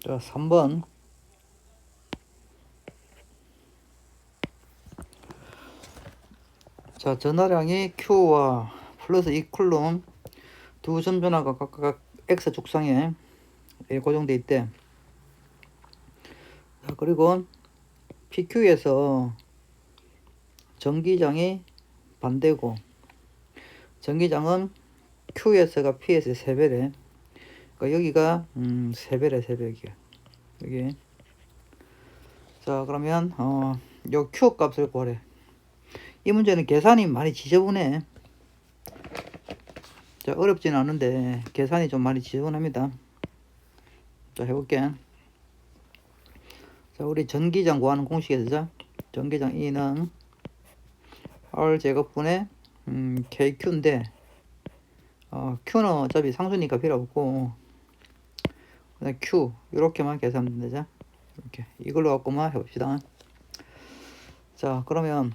자, 3번. 자, 전하량이 Q와 플러스 2쿨롬 두 전변화가 각각 X 축상에 고정돼 있대. 자, 그리고 PQ에서 전기장이 반대고, 전기장은 QS가 Ps의 3배래. 그러니까 여기가 3배래, 3배. 여기. 자, 그러면 요 Q 값을 구하래. 이 문제는 계산이 많이 지저분해. 자, 어렵진 않은데 계산이 좀 많이 지저분합니다. 자, 해볼게. 자, 우리 전기장 구하는 공식에서 전기장 E는 R 제곱분의 KQ인데 Q는 어차피 상수니까 필요 없고 그냥 Q 이렇게만 계산하면 되죠. 이렇게 이걸로 갖고만 해봅시다. 자, 그러면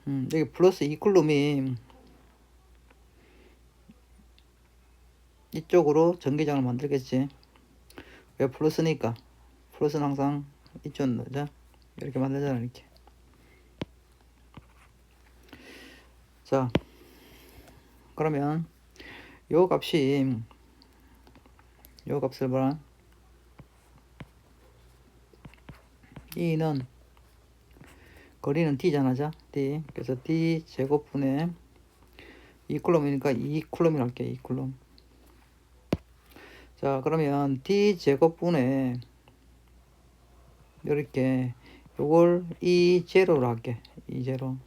여기 플러스 2쿨롬이 이쪽으로 전기장을 만들겠지. 왜 플러스니까 플러스는 항상 이쪽은 넣자. 이렇게 만들잖아. 이렇게. 자, 그러면 요 값을 봐라. E는 거리는 D잖아. 자, D. 그래서 D 제곱분의 2쿨롬이니까 2쿨롬이라 할게. 2쿨롬. 자, 그러면 D 제곱분의 이렇게 요걸 E0로 할게. E0.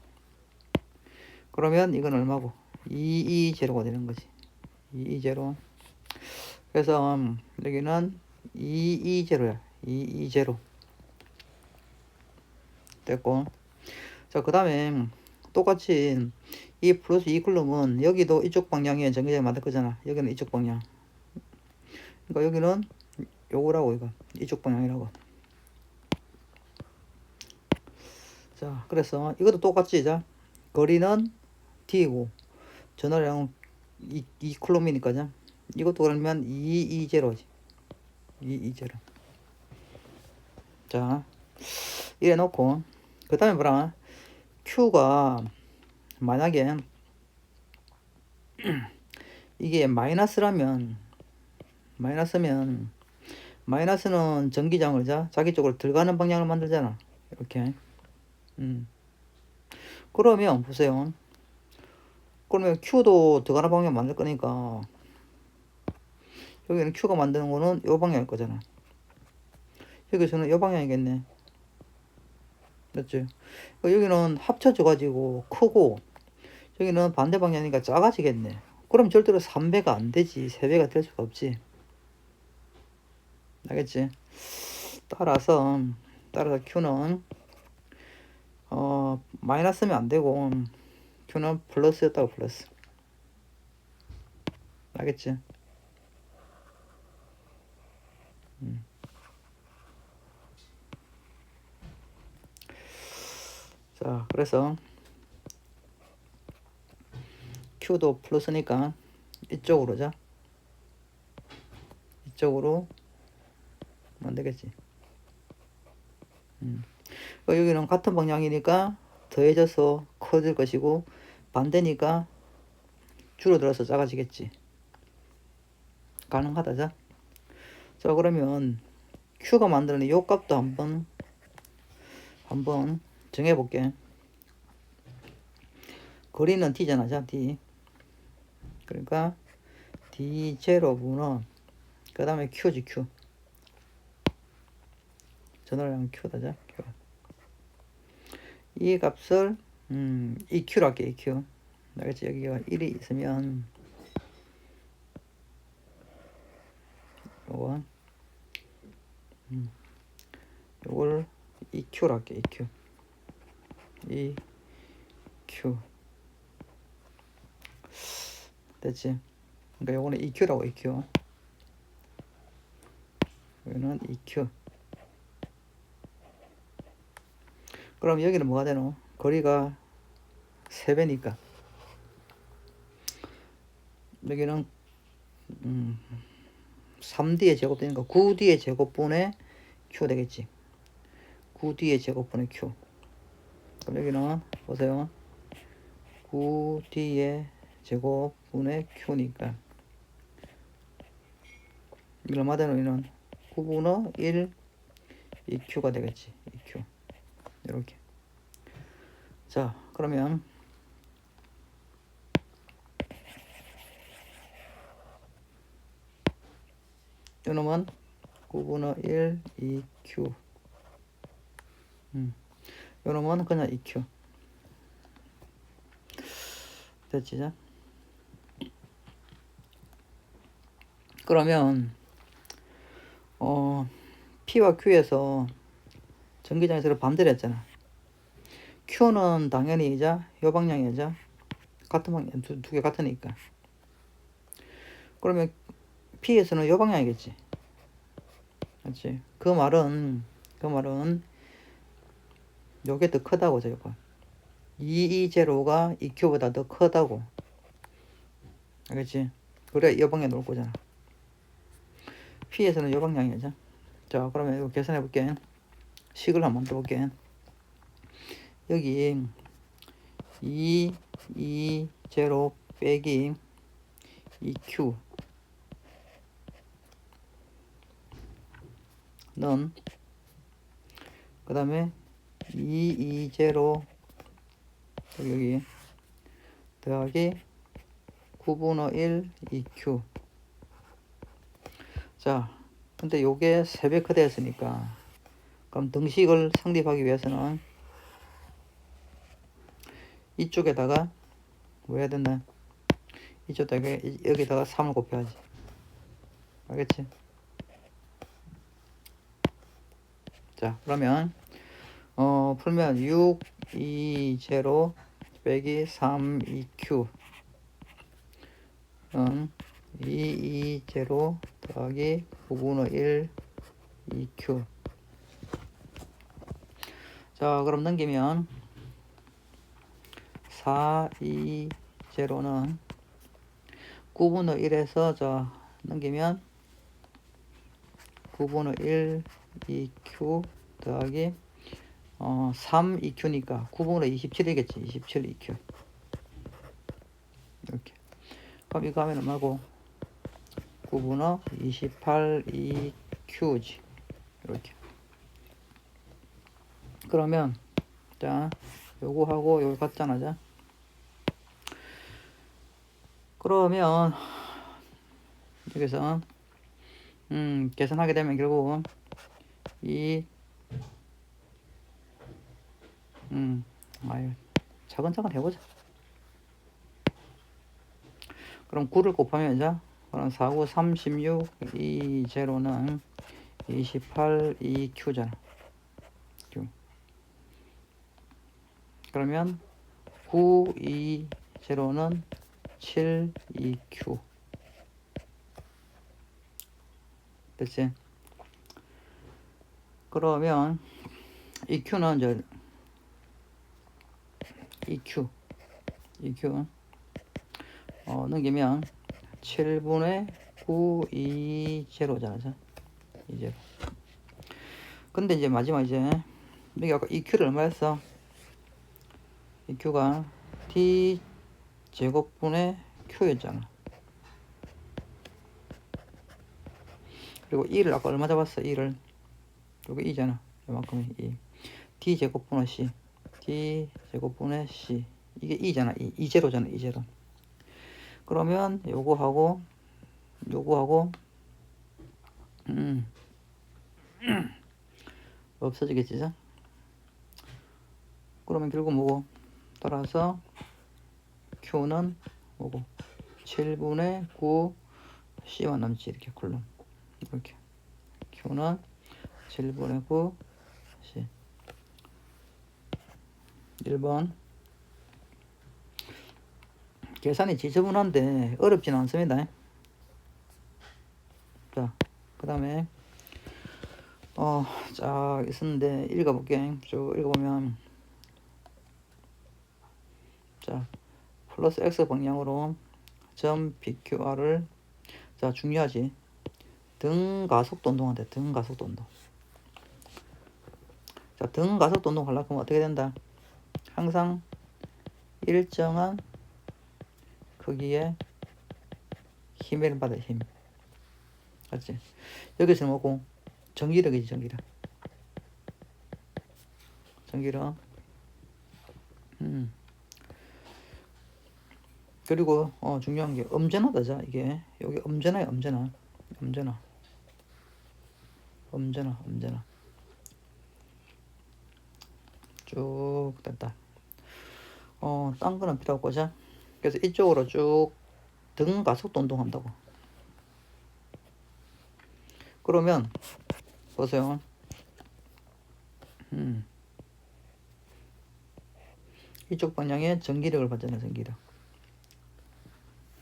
그러면 이건 얼마고? E0가 되는 거지. E0. 그래서 여기는 E0야. E0 됐고. 자, 그 다음에 똑같이 이 플러스 2쿨롬은 여기도 이쪽 방향에 전기장을 만들 거잖아. 여기는 이쪽 방향. 그러니까 여기는 요거라고, 이거 이쪽 방향이라고. 자, 그래서 이것도 똑같지. 자, 거리는 D고 전화량은 2쿨롬이니까 이것도 그러면 220지. 220. 자, 이래 놓고 그 다음에 뭐라, Q가 만약에 이게 마이너스면 마이너스는 전기장을 자기 쪽으로 들어가는 방향을 만들잖아. 이렇게. 그러면 보세요. 그러면 Q도 들어가는 방향 만들 거니까 여기는 Q가 만드는 거는 이 방향일 거잖아. 여기서는 이 방향이겠네. 맞지? 여기는 합쳐져 가지고 크고 여기는 반대 방향이니까 작아지겠네. 그럼 절대로 3배가 안 되지. 3배가 될 수가 없지. 알겠지? 따라서 Q는 마이너스면 안 되고 Q는 플러스였다고. 플러스. 알겠지? 자, 그래서 Q도 플러스니까 이쪽으로 이쪽으로 만들겠지. 여기는 같은 방향이니까 더해져서 커질 것이고 반대니까 줄어들어서 작아지겠지. 가능하다. 자, 그러면 Q가 만드는 요 값도 한번 정해볼게. 거리는 D잖아. 자, D. 그러니까 D0분은 그 다음에 Q지. Q. 전화량 Q다. 자, Q. 이 값을 EQ로 할게. EQ. 알겠지? 여기가 1이 있으면 요걸 EQ로 할게. EQ. EQ. 됐지? 그러니까 요거는 EQ라고. EQ. 여기는 EQ. 그럼 여기는 뭐가 되노? 거리가 3배니까 여기는 3D의 제곱되니까 9D의 제곱분의 Q 되겠지. 9D의 제곱분의 Q. 그럼 여기는 보세요. 9D의 제곱분의 Q니까 이걸 얼마 되는 9분의 1 EQ가 되겠지. EQ. 이렇게. 자, 그러면 이놈은 9분의 1 EQ. 이놈은 그냥 EQ. 됐지? 자? 그러면 P와 Q에서 전기장에서 반대로 했잖아. Q는 당연히 이제 요 방향이죠. 같은 방향, 두 개 같으니까. 그러면 P에서는 요 방향이겠지. 맞지? 그 말은 요게 더 크다고 저거. 220가 EQ보다 더 크다고. 알겠지? 그래 이 방향에 놓을 거잖아. P에서는 이 방향이죠. 자, 그러면 이거 계산해 볼게. 식을 한번 떠볼게. 여기 220 빼기 2Q 는 그 다음에 220 여기 더하기 9분의 1 EQ. 자, 근데 요게 3배 크다 했으니까 그럼 등식을 성립하기 위해서는 이쪽에다가 뭐 해야 된다? 이쪽에다가 여기다가 3을 곱해야지. 알겠지? 자, 그러면 풀면 6 20 빼기 3 2Q 는 220 더하기 9분의 1 2Q. 자, 그럼 넘기면 420는 9분의 1에서 자 넘기면 9분의 1 2Q 더하기 3 2Q니까 9분의 27이겠지. 27 2Q. 이렇게. 그럼 이거 하면 얼마고? 9분의 28 2Q지. 이렇게. 그러면 자 요거하고 요거 같잖아. 자. 그러면 여기서 계산하게 되면 결국 아유 차근차근 해보자. 그럼 9를 곱하면 자 그럼 4, 9, 36 20는 28 2Q잖아. Q. 그러면 9 20는 7 2Q. 됐지? 그러면 EQ는 이제 EQ 넘기면 7분의 9 20잖아. 20. 근데 이제 마지막 이제 여기 아까 EQ를 얼마 했어? EQ가 T 제곱분의 Q였잖아. 그리고 E를 아까 얼마 잡았어? E를 여기 E잖아. 이만큼이 E. D 제곱분의 C. D 제곱분의 C. 이게 E잖아. E0잖아. E0. 그러면 요거하고 없어지겠지. 자? 그러면 결국 뭐고? 따라서 Q는 뭐고? 7분의 9 C만 남지. 이렇게 콜럼. 이렇게. Q는 7분의 9 C. 1번. 계산이 지저분한데 어렵진 않습니다. 자, 그 다음에 쫙 있었는데 읽어볼게. 쭉 읽어보면 자 플러스 x 방향으로 점 BQR을 자, 중요하지. 등가속도 운동한다. 등가속도 운동. 자, 등가속도 운동 하려고 하면 어떻게 된다? 항상 일정한 크기의 힘을 받아. 힘. 맞지? 여기서 뭐고? 전기력이지. 전기력. 전기력. 그리고 중요한 게 엄전하다자. 이게 여기 엄전화야. 엄전화. 엄전화. 엄전화. 엄전화. 쭉 됐다. 딴 거는 필요 없고. 자, 그래서 이쪽으로 쭉 등 가속도 운동한다고. 그러면 보세요. 이쪽 방향에 전기력을 받잖아. 전기력.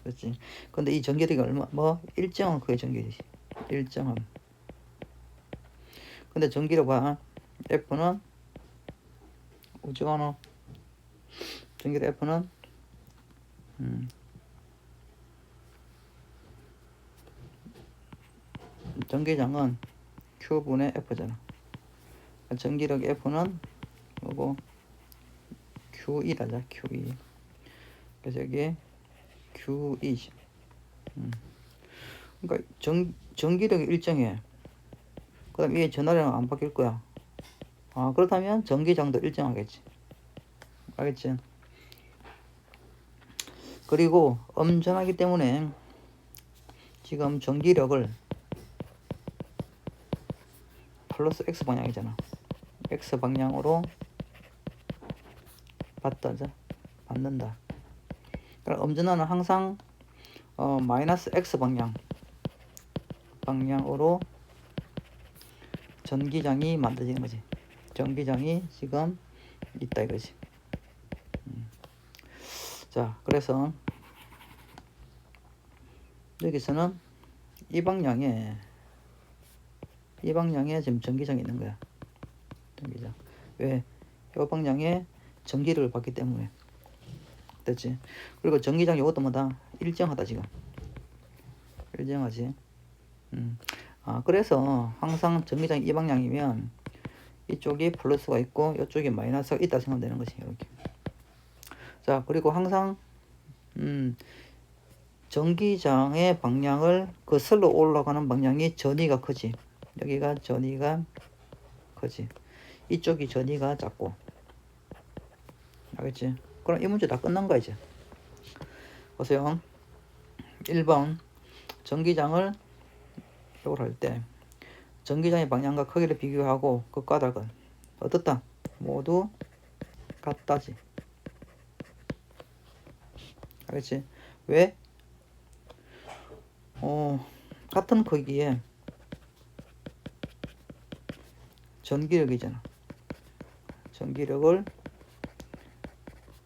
그렇지. 근데 이 전기력이 얼마? 뭐 일정한 그의 전기력이. 일정한. 근데 전기력 봐. F는 어쩌나? 전기력 F는 전기장은 Q분의 F잖아. 전기력 F는 뭐고? Q2라자. Q2. 그래서 여기 Q2. 그러니까 전기력이 일정해. 그 다음 위에 전화량은 안 바뀔 거야. 그렇다면 전기장도 일정하겠지. 알겠지? 그리고 엄전하기 때문에 지금 전기력을 플러스 X 방향이잖아. X 방향으로 받는다. 그럼 엄전하는 항상 마이너스 X 방향으로 전기장이 만들어지는 거지. 전기장이 지금 있다 이거지. 자, 그래서 여기서는 이 방향에 지금 전기장이 있는 거야. 전기장. 왜? 이 방향에 전기를 받기 때문에. 됐지? 그리고 전기장 이것도 뭐다? 일정하다 지금. 일정하지. 그래서 항상 전기장이 이 방향이면 이쪽이 플러스가 있고 이쪽이 마이너스가 있다 생각되는 거지. 이렇게. 자, 그리고 항상 전기장의 방향을 거슬러 올라가는 방향이 전위가 크지. 여기가 전위가 크지. 이쪽이 전위가 작고. 알겠지? 그럼 이 문제 다 끝난 거야 이제. 보세요. 1번 전기장을 이걸 할 때 전기장의 방향과 크기를 비교하고 그 까닭은 어떻다? 모두 같다지. 알겠지? 왜? 같은 크기에 전기력이잖아. 전기력을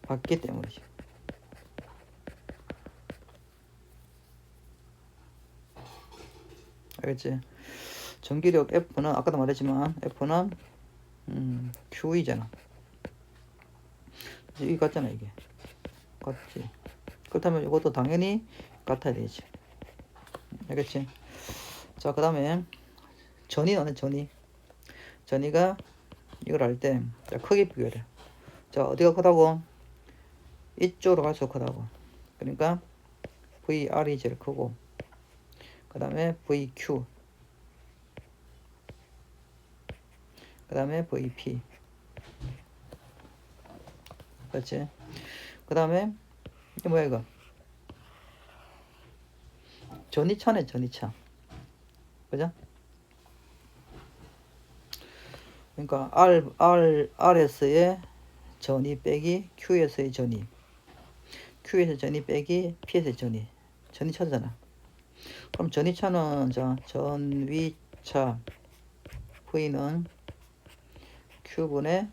받기 때문이지. 알겠지? 전기력 F는 아까도 말했지만 F는 Q이잖아. 이게 같잖아. 이게 같지. 그렇다면 이것도 당연히 같아야 되지. 알겠지? 자, 그 다음에 전위 나는 전위가 이걸 할 때 크기 비교를. 자, 어디가 크다고? 이쪽으로 갈수록 크다고. 그러니까 VR이 제일 크고 그 다음에 VQ 그 다음에 VP. 그렇지? 그 다음에 이게 뭐야 이거? 전위차네. 전위차. 그죠? 그러니까 RS의 전위 빼기 QS의 전위, Q에서 전위 빼기 P에서 전위. 전위차잖아. 그럼 전위차는 자 전위차 V는 Q분의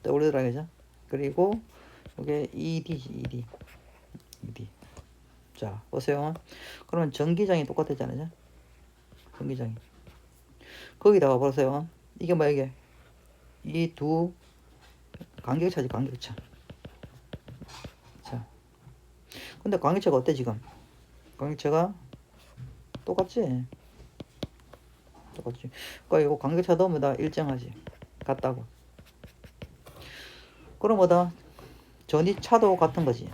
W더라 그죠? 그리고 이게 ED. 자, 보세요. 그러면 전기장이 똑같았잖아요. 전기장이. 거기다가 보세요. 이게 뭐야 이게? 이 두 간격차지. 간격차. 자, 근데 간격차가 어때 지금? 간격차가 똑같지? 똑같지. 그러니까 이거 간격차도 뭐다 일정하지. 같다고. 그럼 뭐다 전이차도 같은 거지.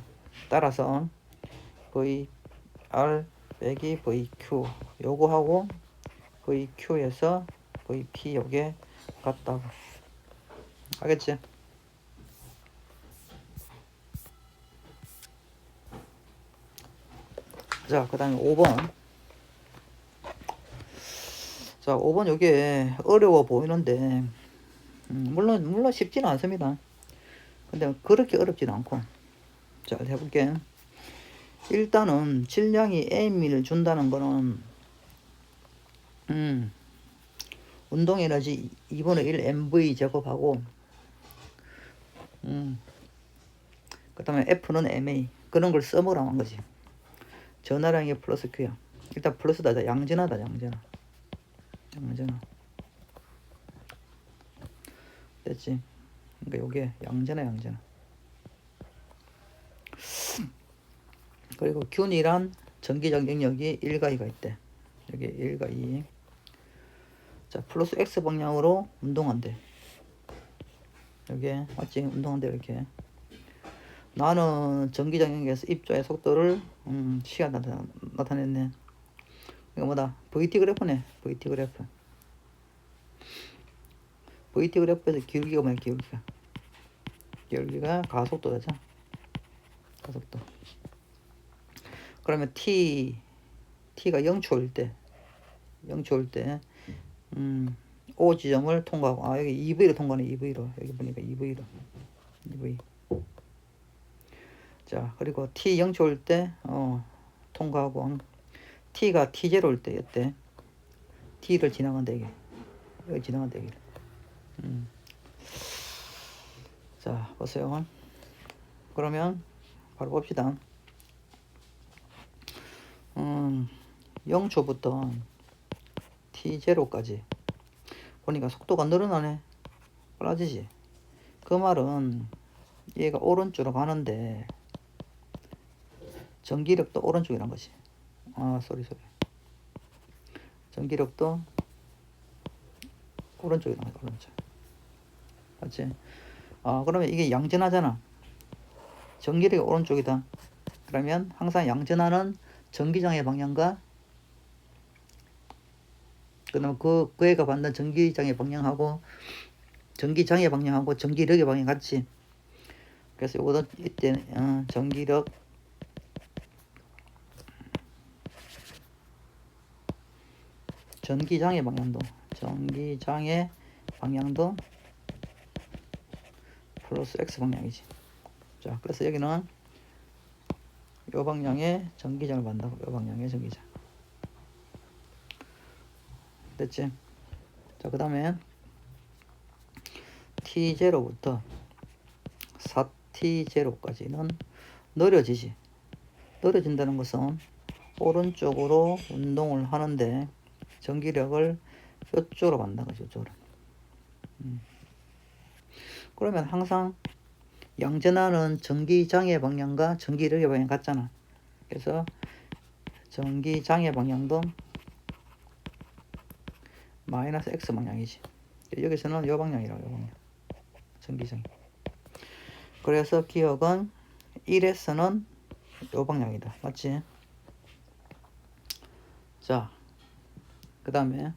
따라서 VR 빼기 VQ 요거하고 VQ에서 VP 요게 같다고. 알겠지? 자, 그 다음에 5번. 자, 5번 요게 어려워 보이는데, 물론 쉽지는 않습니다. 근데 그렇게 어렵지는 않고. 자, 해볼게. 일단은 질량이 m을 준다는 거는, 운동 에너지 2분의 1 mv 제곱하고, 그 다음에 F는 MA. 그런 걸 써보라고 한 거지. 전하량이 플러스 Q야. 일단 플러스다. 양전하다, 양전하. 됐지? 그러니까 요게 양전하. 그리고 균이란 전기적 영역이 1과 2가 있대. 여기 1과 2. 자, 플러스 X 방향으로 운동한대. 여기 맞지? 운동한대 이렇게. 나는 전기적 영역에서 입자의 속도를 시가 나타냈네. 이거 뭐다? VT 그래프네. VT 그래프. VT 그래프에서 기울기가 뭐야? 기울기가 가속도죠. 가속도. 그러면 T가 0초일 때 O 지점을 통과하고, 아, 여기 EV로 통과하네. EV로. 여기 보니까 EV. 자, 그리고 T 0초일 때 통과하고, T가 T0일 때 이때 T를 지나간다 이게. 여기 지나간다 이게. 자, 보세요. 그러면 바로 봅시다. 0초부터 T0까지 보니까 속도가 늘어나네. 빨라지지. 그 말은 얘가 오른쪽으로 가는데 전기력도 오른쪽이란 거지. 아, 소리. 전기력도 오른쪽이란 거야. 오른쪽. 맞지? 아, 그러면 이게 양전하잖아. 전기력이 오른쪽이다. 그러면 항상 양전하는 전기장의 방향과 그다음 그 애가 받는 전기장의 방향하고 전기력의 방향 같지. 그래서 요거도 이때 전기장의 방향도 플러스 X 방향이지. 자, 그래서 여기는 요 방향의 전기장을 받는다고. 요 방향의 전기장. 됐지? 자, 그 다음에 T0부터 4T0까지는 느려지지. 느려진다는 것은 오른쪽으로 운동을 하는데 전기력을 이쪽으로 받는다 거죠. 이쪽으로. 그러면 항상 양전하는 전기장의 방향과 전기력의 방향 같잖아. 그래서 전기장의 방향도 마이너스 X 방향이지. 여기서는 요 방향이라고. 요 방향. 전기장. 그래서 기억은 1에서는 요 방향이다. 맞지? 자, 그 다음에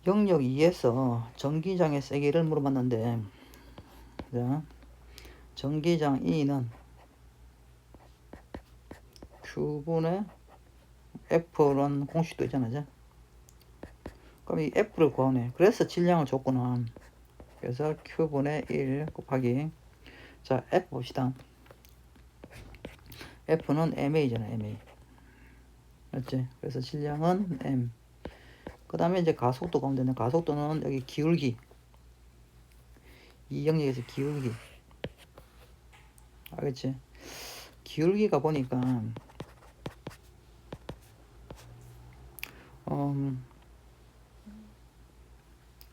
영역 2에서 전기장의 세기를 물어봤는데, 자, 전기장 E는 Q분의 F라는 공식도 있잖아. 그럼 이 F를 구하네. 그래서 질량을 줬구나. 그래서 Q분의 1 곱하기, 자, F 봅시다. F는 MA잖아. MA. 맞지? 그래서 질량은 M. 그 다음에 이제 가속도 가면 되네. 가속도는 여기 기울기. 이 영역에서 기울기. 알겠지? 기울기가 보니까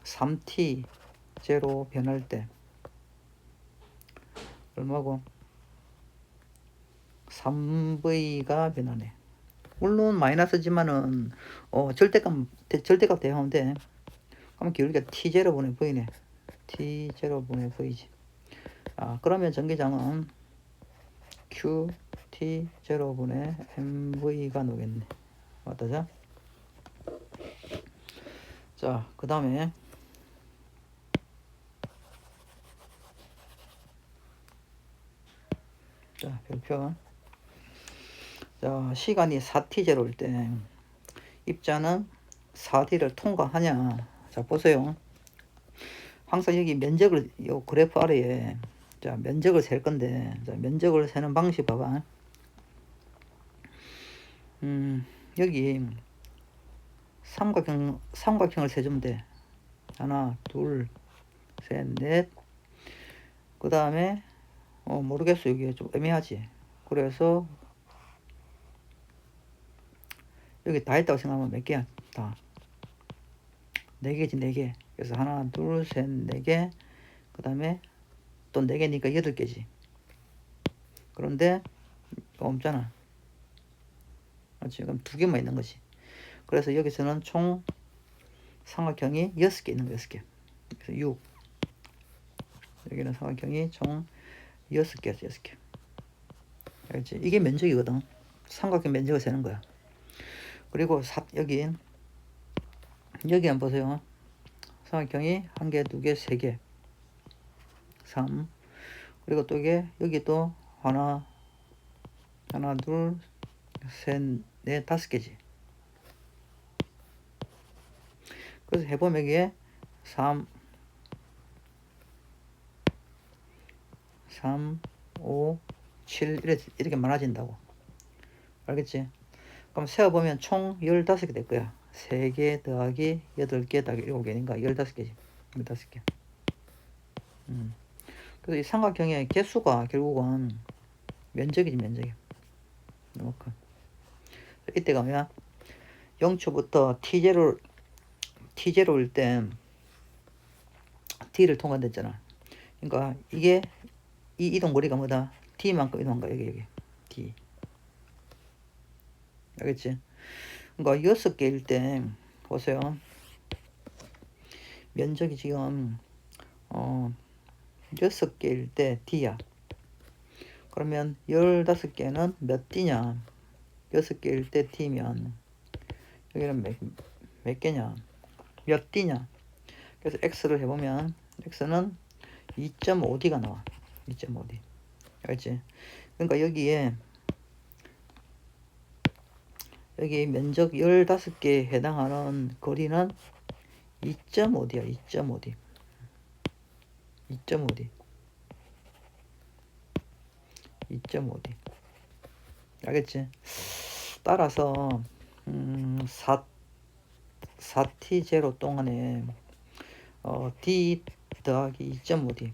3t 제로 변할 때 얼마고? 3V가 변하네. 물론 마이너스지만은 절대값 대하는데 그럼 기울기가 T0분의 V네. T0분의 V지. 그러면 전기장은 Q T0분의 MV가 나오겠네. 맞다죠? 자, 그 다음에 자, 별표. 자, 시간이 4T0일 때 입자는 4T를 통과하냐. 자, 보세요. 항상 여기 면적을, 요 그래프 아래에 자, 면적을 셀 건데, 자, 면적을 세는 방식 봐봐. 여기 삼각형을 세주면 돼. 하나, 둘, 셋, 넷. 그 다음에 모르겠어. 여기 좀 애매하지. 그래서 여기 다 했다고 생각하면 몇 개야? 다. 4개지, 4개. 그래서 하나, 둘, 셋, 4개. 그 다음에 또 4개니까 8개지. 그런데 없잖아. 맞지? 그럼 2개만 있는 거지. 그래서 여기서는 총 삼각형이 6개 있는 거, 6개. 그래서 6. 여기는 삼각형이 총 6개였어, 6개. 알겠지? 이게 면적이거든. 삼각형 면적을 세는 거야. 그리고 여기 한번 보세요. 삼각형이 1개, 2개, 3개. 3. 그리고 또 이게 여기 또 하나, 둘, 셋, 넷, 5개지. 그래서 해보면 이게 3, 5, 7 이렇게 많아진다고. 알겠지? 그럼 세어보면 총 15개 될 거야. 3개 더하기 8개 더하기 7개니까 15개지. 15개. 그래서 이 삼각형의 개수가 결국은 면적이지, 면적이. 이만큼. 이때가 뭐야? 0초부터 T0일 때 T를 통과됐잖아. 그러니까 이게 이 이동 거리가 뭐다? T만큼 이동한 거야. 여기 T. 알겠지? 그러니까 6개일 때 보세요. 면적이 지금 6개일 때 D야. 그러면 15개는 몇 D냐? 6개일 때 T면 여기는 몇 개냐? 몇 D냐? 그래서 X를 해보면 X는 2.5D가 나와. 2.5D. 알지? 그러니까 여기 면적 15개에 해당하는 거리는 2.5D야. 2.5D. 2.5D. 2.5D. 알겠지? 따라서 4T0 동안에 D 더하기 2.5D.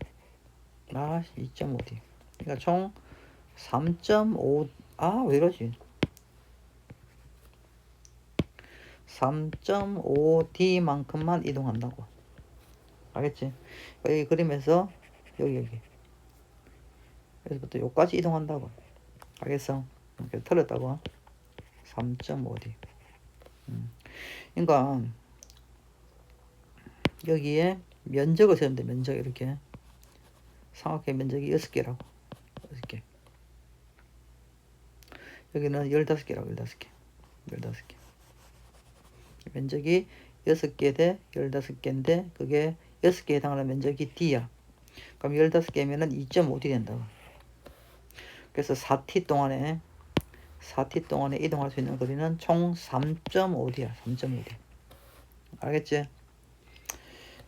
2.5D. 그러니까 총 3.5. 왜 이러지? 3.5D만큼만 이동한다고. 알겠지? 여기 그림에서 여기 여기서부터 여기까지 이동한다고. 알겠어? 이렇게 틀렸다고. 3.5D. 그러니까 여기에 면적을 세는데, 면적 이렇게 삼각형 면적이 6개라고. 6개. 여기는 15개라고. 15개. 면적이 6개 대 15개인데 그게 6개에 해당하는 면적이 D야. 그럼 15개면은 2.5D 된다고. 그래서 4T 동안에 이동할 수 있는 거리는 총 3.5D야. 3.5D. 알겠지?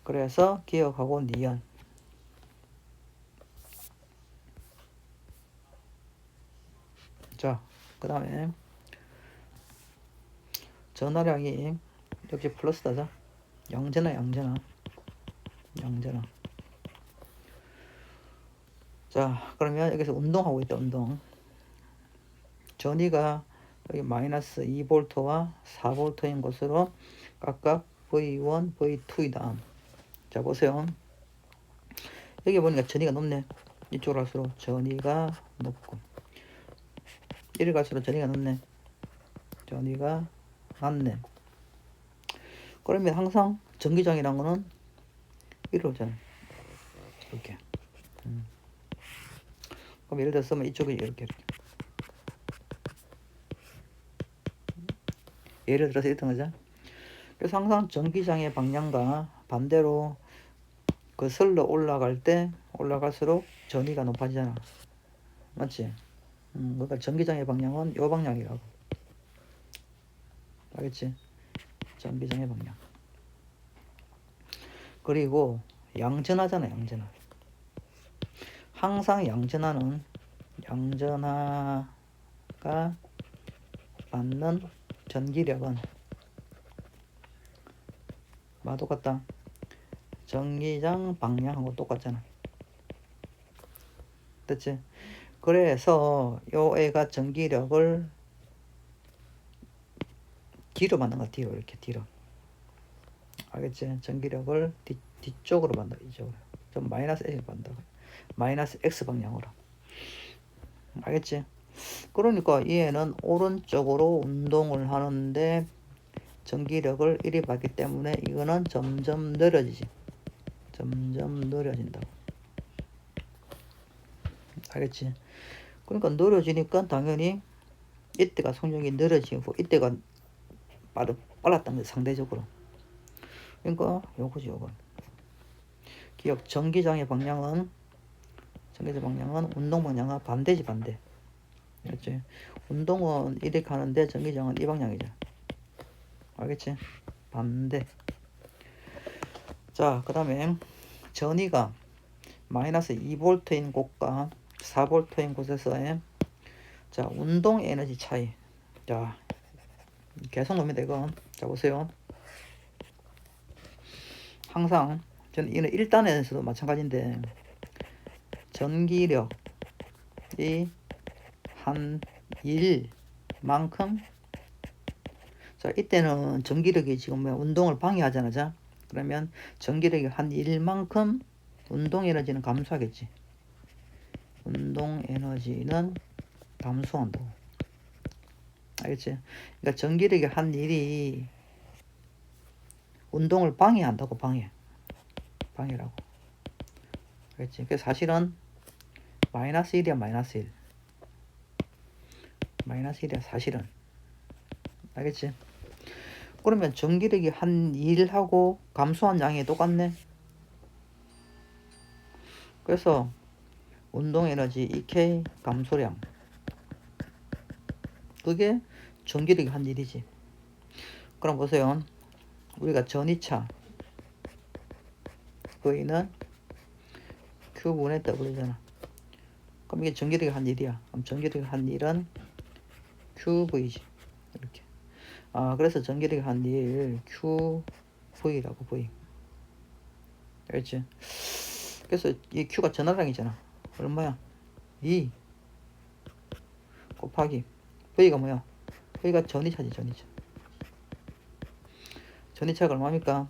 그래서 기억하고 니은. 자, 그 다음에 전화량이 역시 플러스다죠. 양전화. 자, 그러면 여기서 운동하고 있다. 운동. 전위가 여기 마이너스 2V와 4V인 것으로 각각 V1, V2이다. 자, 보세요. 여기 보니까 전위가 높네. 이쪽으로 할수록 전위가 높고. 1을 갈수록 전이가 늦네. 전이가 낮네. 그러면 항상 전기장이란 거는 1을 오잖아. 이렇게. 그럼 예를 들어서 이쪽이 이렇게. 예를 들어서 이랬던 거죠. 그래서 항상 전기장의 방향과 반대로 그 설로 올라갈 때 올라갈수록 전위가 높아지잖아. 맞지? 그러니까 전기장의 방향은 요 방향이라고. 알겠지? 전기장의 방향. 그리고 양전하잖아, 양전하. 항상 양전하가 받는 전기력은 뭐 똑같다. 전기장 방향하고 똑같잖아. 됐지? 그래서 요 애가 전기력을 뒤로 받는 거야. 뒤로 이렇게 뒤로. 알겠지? 전기력을 뒤쪽으로 받는다. 이쪽으로. 좀 마이너스 X를 받는다. 마이너스 X 방향으로. 알겠지? 그러니까 얘는 오른쪽으로 운동을 하는데 전기력을 1이 받기 때문에 이거는 점점 느려지지. 점점 느려진다고. 알겠지? 그러니까 느려지니까 당연히 이때가 속력이 느려지고 이때가 빨랐던 거지, 상대적으로. 그러니까 요거지, 요거. 기억, 전기장의 방향은 운동 방향과 반대지, 반대. 알겠지? 운동은 이렇게 하는데 전기장은 이 방향이죠. 알겠지? 반대. 자, 그 다음에 전위가 마이너스 2V인 곳과 4V인 곳에서의 자, 운동 에너지 차이. 자, 계속 놉니다, 이건. 자, 보세요. 항상 저는 이는 1단에서도 마찬가지인데 전기력이 한 1만큼 자, 이때는 전기력이 지금 운동을 방해하잖아. 자, 그러면 전기력이 한 1만큼 운동 에너지는 감소하겠지. 운동 에너지는 감소한다고. 알겠지? 그러니까 전기력이 한 1이 운동을 방해한다고. 방해라고. 알겠지? 그래서 사실은 마이너스 1이야, 마이너스 1. 마이너스 1이야, 사실은. 알겠지? 그러면 전기력이 한 1하고 감소한 양이 똑같네. 그래서 운동 에너지 EK 감소량. 그게 전기력이 한 1이지. 그럼 보세요. 우리가 전이차. V는 Q분의 W잖아. 그럼 이게 전기력이 한 1이야. 그럼 전기력이 한 1은 QV지. 이렇게. 그래서 전기력이 한 1, QV라고, V. 알겠지? 그래서 이 Q가 전화량이잖아. 얼마야? 2 곱하기 V가 뭐야? V가 전이차지, 전이차. 전이차가 얼마입니까?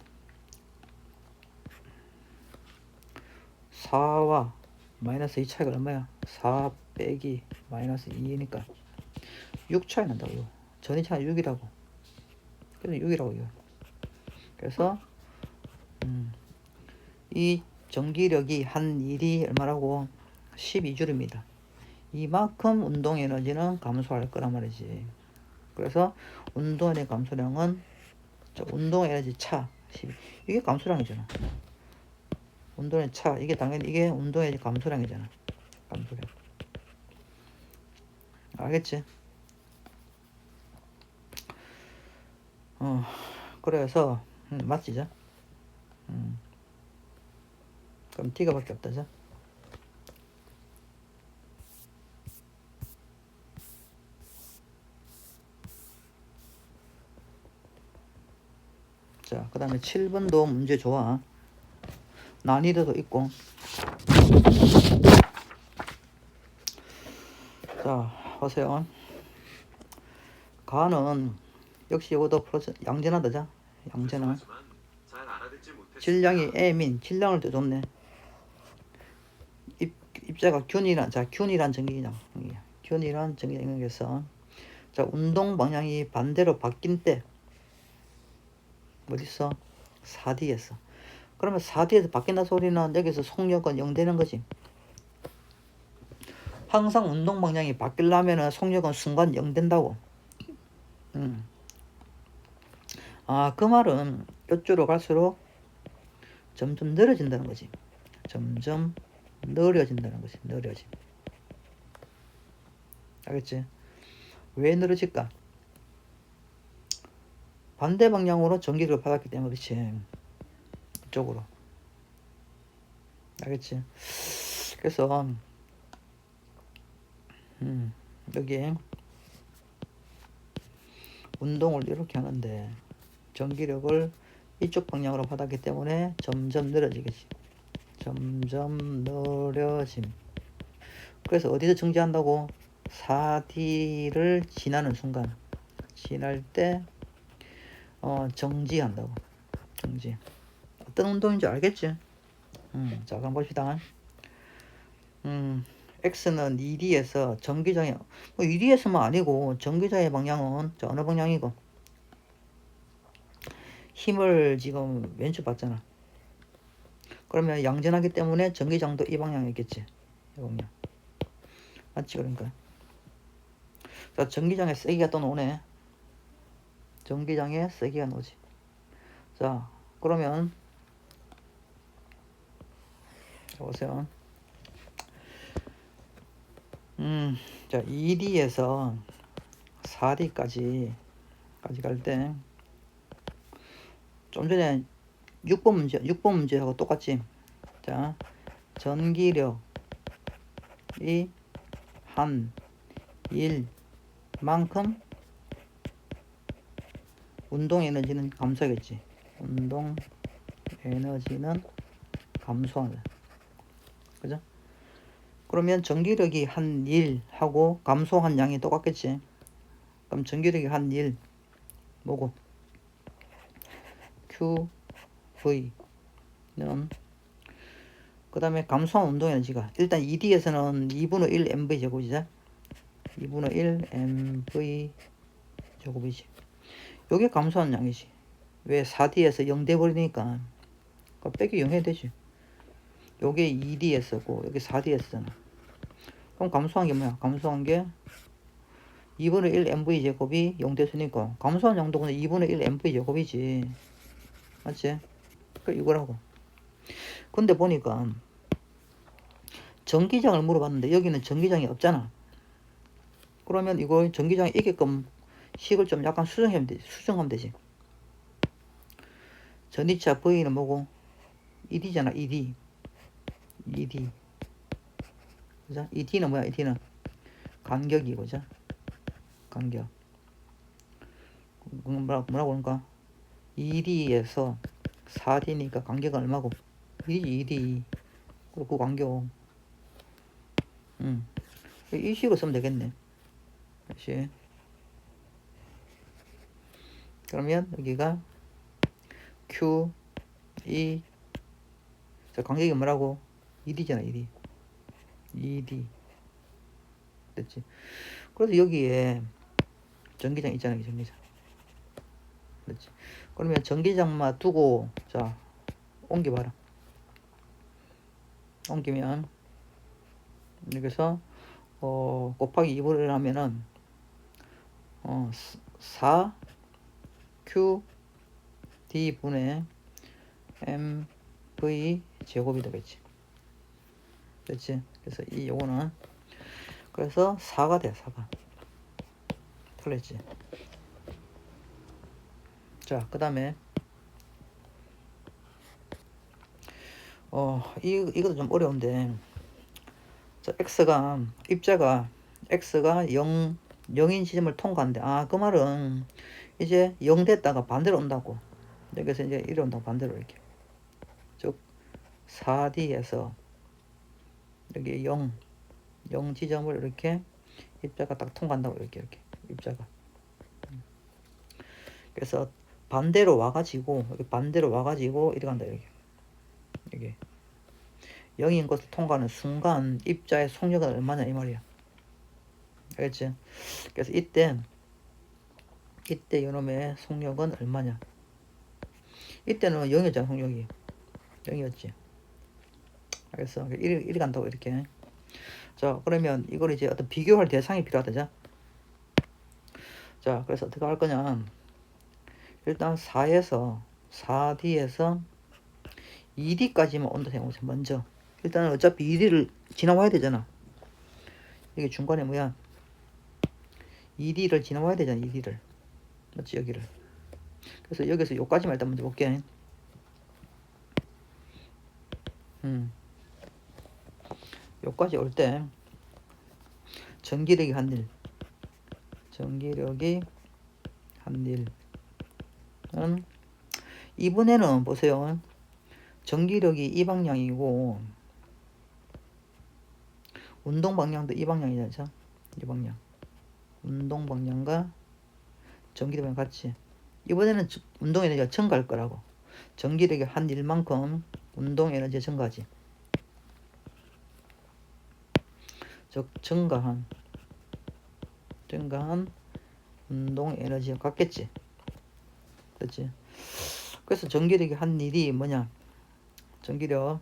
4와 마이너스 2 차이가 얼마야? 4 빼기 마이너스 2니까 6 차이 난다고요. 전이차가 6이라고. 그래서 6이라고요. 그래서 이 전기력이 한 1이 얼마라고? 12줄입니다. 이만큼 운동 에너지는 감소할 거란 말이지. 그래서 운동 에너지 감소량은 운동 에너지 차 12. 이게 감소량이잖아. 운동 에너지 차 이게 당연히 이게 운동 에너지 감소량이잖아. 감소량. 알겠지? 그래서 맞지죠? 그럼 T가 밖에 없다죠? 자, 그 다음에 7번도 문제 좋아. 난이도도 있고. 자, 보세요. 가는 역시 이것도 플러스 양전하다. 자, 양전하. 질량이 M인 질량을 또 줬네. 입자가 균이란 전기장. 균일한 전기적 영역에서 자, 운동 방향이 반대로 바뀐 때 어딨어? 4D에서. 그러면 4D에서 바뀐다 소리는 여기서 속력은 0 되는 거지. 항상 운동 방향이 바뀌려면은 속력은 순간 0 된다고. 아, 그 말은 이쪽으로 갈수록 점점 늘어진다는 거지. 점점 느려진다는 거지. 느려짐. 알겠지? 왜 늘어질까? 반대 방향으로 전기를 받았기 때문에 그렇지. 이쪽으로. 알겠지? 그래서 여기 운동을 이렇게 하는데 전기력을 이쪽 방향으로 받았기 때문에 점점 늘어지겠지. 점점 느려짐. 그래서 어디서 정지한다고? 4D를 지나는 순간, 지날 때 정지한다고. 정지. 어떤 운동인지 알겠지? 자, 그럼 봅시다. X는 2D에서 전기장애, 2D에서만 아니고 전기장애 방향은 자, 어느 방향이고? 힘을 지금 왼쪽 받잖아. 그러면 양전하기 때문에 전기장도 이 방향이겠지. 이 방향. 맞지? 그러니까. 자, 전기장에 세기가 또 나오네. 전기장에 세기가 나오지. 자, 그러면 보세요. 자, 2D에서 4D까지 갈 때 좀 전에 6번 문제하고 똑같지. 자, 전기력이 한 1만큼 운동 에너지는 감소하겠지. 운동 에너지는 감소한다. 그죠? 그러면 전기력이 한 1하고 감소한 양이 똑같겠지. 그럼 전기력이 한 1 뭐고? QV는 그 다음에 감소한 운동 에너지가 일단 2D에서는 2분의 1 MV 제곱이죠. 2분의 1 MV 제곱이지. 요게 감소한 양이지. 왜 4D에서 0 돼버리니까 빼기 0 해야 되지. 요게 2D에서고 여기 4D에서잖아. 그럼 감소한 게 뭐야? 감소한 게 2분의 1 MV 제곱이 0 됐으니까 감소한 양도 그냥 2분의 1 MV 제곱이지. 맞지? 그 이거라고. 근데 보니까 전기장을 물어봤는데 여기는 전기장이 없잖아. 그러면 이거 전기장이 있게끔 식을 좀 약간 수정하면 되지. 전이차 V는 뭐고? ED잖아, ED. 그죠? ED는 뭐야, ED는? 간격이고, 그죠? 간격. 뭐라고 그런가? ED에서 4D니까 간격은 얼마고? ED. 그리고 그 간격. 이 식으로 쓰면 되겠네. 그렇지? 그러면 여기가 Q, E. 자, 간격이 뭐라고? ED잖아, ED. 됐지? 그래서 여기에 전기장 있잖아, 전기장. 됐지? 그러면 전기장만 두고, 자, 옮겨봐라. 옮기면, 여기서, 곱하기 2분을 하면은, 4Q D분의 MV 제곱이 되겠지. 됐지? 그래서 요거는, 그래서 4가 돼, 4가. 틀렸지? 자, 그 다음에, 이것도 좀 어려운데, 자, 입자가 X가 0인 지점을 통과한대. 아, 그 말은, 이제 0 됐다가 반대로 온다고. 여기서 이제 이리 온다고 반대로 이렇게. 즉, 4D에서 여기 0 지점을 이렇게 입자가 딱 통과한다고 이렇게 입자가. 그래서 반대로 와가지고 여기 반대로 와가지고 이리 간다 이렇게. 여기 0인 것을 통과하는 순간 입자의 속력은 얼마냐 이 말이야. 알겠지? 그래서 이때 요놈의 속력은 얼마냐? 이때는 0이었잖아, 속력이. 0이었지. 알겠어? 1이 간다고, 이렇게. 자, 그러면 이걸 이제 어떤 비교할 대상이 필요하다. 자, 그래서 어떻게 할 거냐. 일단 4D에서 2D까지만 온다 생각해보세요, 먼저. 일단은 어차피 2D를 지나와야 되잖아. 이게 중간에 뭐야? 2D를 지나와야 되잖아, 2D를. 맞지, 여기를. 그래서 여기서 요까지만 일단 먼저 볼게. 요까지 올 때 전기력이 한 일. 전기력이 한 일은 이번에는 보세요. 전기력이 이 방향이고 운동 방향도 이 방향이잖아. 이 방향. 운동 방향과 전기력 방향 같이. 이번에는 운동 에너지가 증가할 거라고. 전기력이 한 일만큼 운동 에너지가 증가하지. 즉 증가한 운동 에너지가 같겠지. 그렇지? 그래서 전기력이 한 일이 뭐냐? 전기력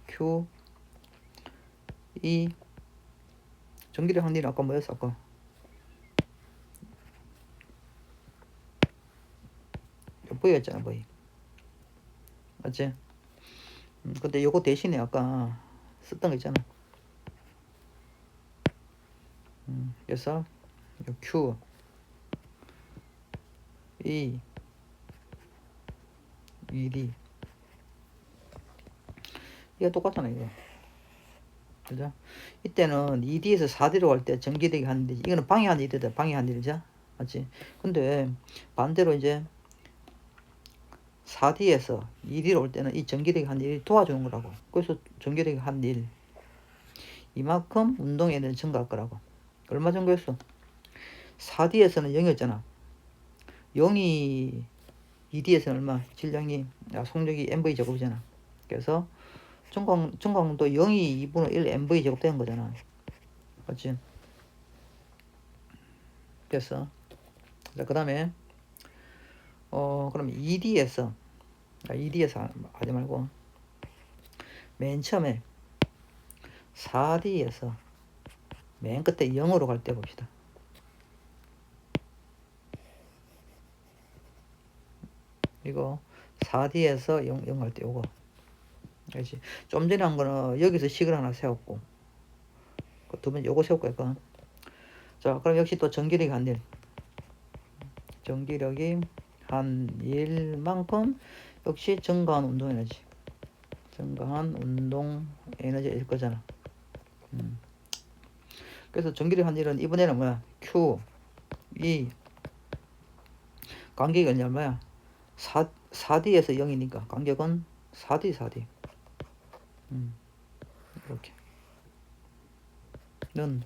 Q 전기력 한 일이 아까 뭐였어? 아까 V였잖아, V. 맞지? 근데 요거 대신에 아까 썼던 거 있잖아. 그래서 Q E D 이거 똑같잖아, 이거. 그죠? 이때는 2D에서 4D로 갈 때 전기력이 한 일이지. 이거는 방해 한 일이다. 방해 한 일이죠. 맞지? 근데 반대로 이제 4D에서 2D로 올 때는 이 전기력이 한 일이 도와주는 거라고. 그래서 전기력이 한 일. 이만큼 운동 에너지 증가할 거라고. 얼마 정도였어? 4D에서는 0이었잖아. 0이 2D에서는 얼마? 질량이, 속력이 mv 제곱이잖아. 그래서 증강도 0이 2분의 1 mv 제곱 된 거잖아. 맞지? 됐어. 자, 그 다음에 그럼 2D에서 하지 말고 맨 처음에 4D에서 맨 끝에 0으로 갈 때 봅시다. 이거 4D에서 0 갈 때 요거. 알지? 좀 전에 한 거는 여기서 식을 하나 세웠고 두 번째 요거 세울 거니까. 자, 그럼 역시 또 전기력이 한 일. 전기력이 한 일만큼 역시 증가한 운동 에너지. 증가한 운동 에너지가 있을 거잖아. 그래서 전기력 한 일은 이번에는 뭐야? Q, E 간격이 얼마야? 4D에서 0이니까 간격은 4D. 이렇게. 는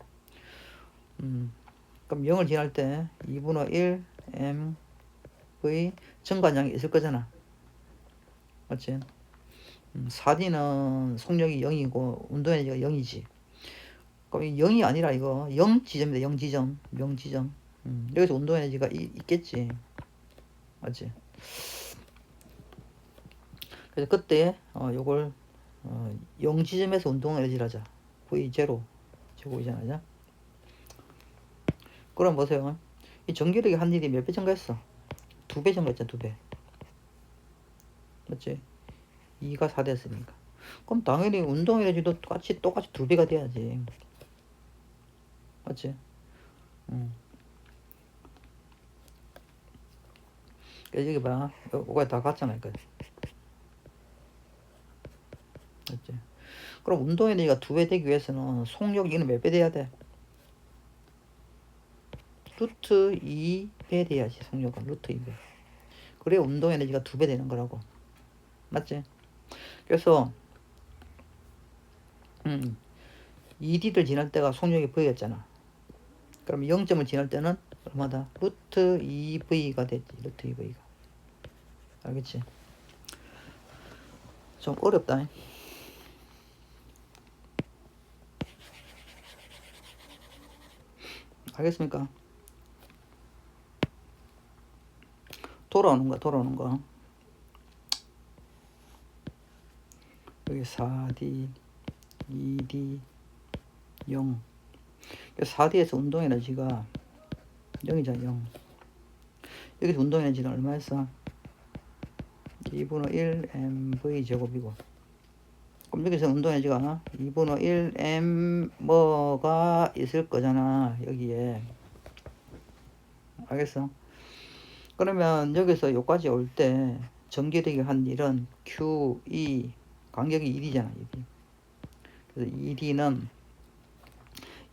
그럼 0을 지날 때 2분의 1 mv 증가량이 있을 거잖아. 맞지? 4D는 속력이 0이고 운동 에너지가 0이지. 그럼 0이 아니라 이거 0지점이다. 0지점. 0지점. 여기서 운동 에너지가 있겠지. 맞지? 그래서 그때 요걸 0지점에서 운동 에너지를 하자. V0 제곱이잖아. 그럼 보세요. 이 전기력이 한 일이 몇 배 증가했어? 2배 증가했잖아. 2배. 맞지? 2가 4 됐으니까. 그럼 당연히 운동 에너지도 똑같이 2배가 돼야지. 맞지? 그래서 여기 봐. 요거에 다 같잖아. 맞지? 그럼 운동 에너지가 2배 되기 위해서는 속력이 몇 배 돼야 돼? 루트 2배 돼야지. 속력은 루트 2배. 그래야 운동 에너지가 2배 되는 거라고. 맞지? 그래서 2D를 지날 때가 속력이 V였잖아. 그럼 0점을 지날 때는 얼마다? 루트 2V가 되지. 루트 2V가. 알겠지? 좀 어렵다. 알겠습니까? 돌아오는 거. 여기 4D, 2D, 0. 4D에서 운동 에너지가 0이잖아, 0. 여기서 운동 에너지는 얼마였어? 2분의 1 mv 제곱이고. 그럼 여기서 운동 에너지가 2분의 1 m 뭐가 있을 거잖아, 여기에. 알겠어? 그러면 여기서 여기까지 올 때 전기력이 한 일은 Q, E, 간격이 1이잖아, 1이. 그래서 2D는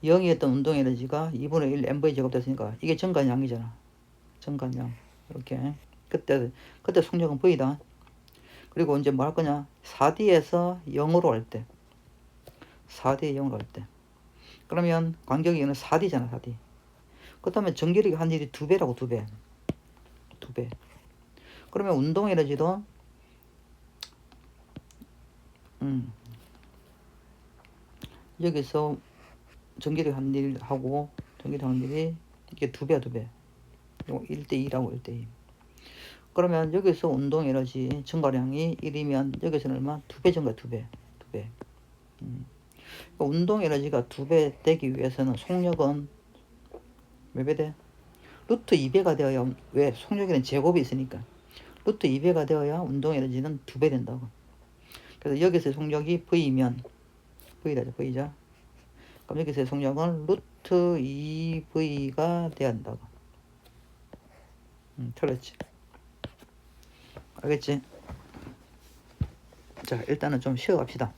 0이었던 운동 에너지가 2분의 1 mv 제곱 됐으니까 이게 정관량이잖아. 정관량. 이렇게. 그때 속력은 V다. 그리고 이제 뭐 할 거냐? 4D에서 0으로 할 때. 4D에 0으로 할 때. 그러면 간격이 얘는 4D잖아, 4D. 그 다음에 전기력이 한 일이 2배라고, 2배. 2배. 그러면 운동 에너지도, 여기서 전기력 한 일하고, 전기력 한 일이 이게 2배야, 2배. 1대2라고, 1대2. 그러면 여기서 운동 에너지 증가량이 1이면 여기서는 얼마? 2배 증가, 2배. 2배. 그러니까 운동 에너지가 2배 되기 위해서는 속력은 몇 배 돼? 루트 2배가 되어야, 왜? 속력에는 제곱이 있으니까. 루트 2배가 되어야 운동 에너지는 2배 된다고. 그래서 여기서의 속력이 V면, V다, V자. 그럼 여기서의 속력은 루트 2V가 돼야 한다고. 틀렸지? 알겠지? 자, 일단은 좀 쉬어갑시다.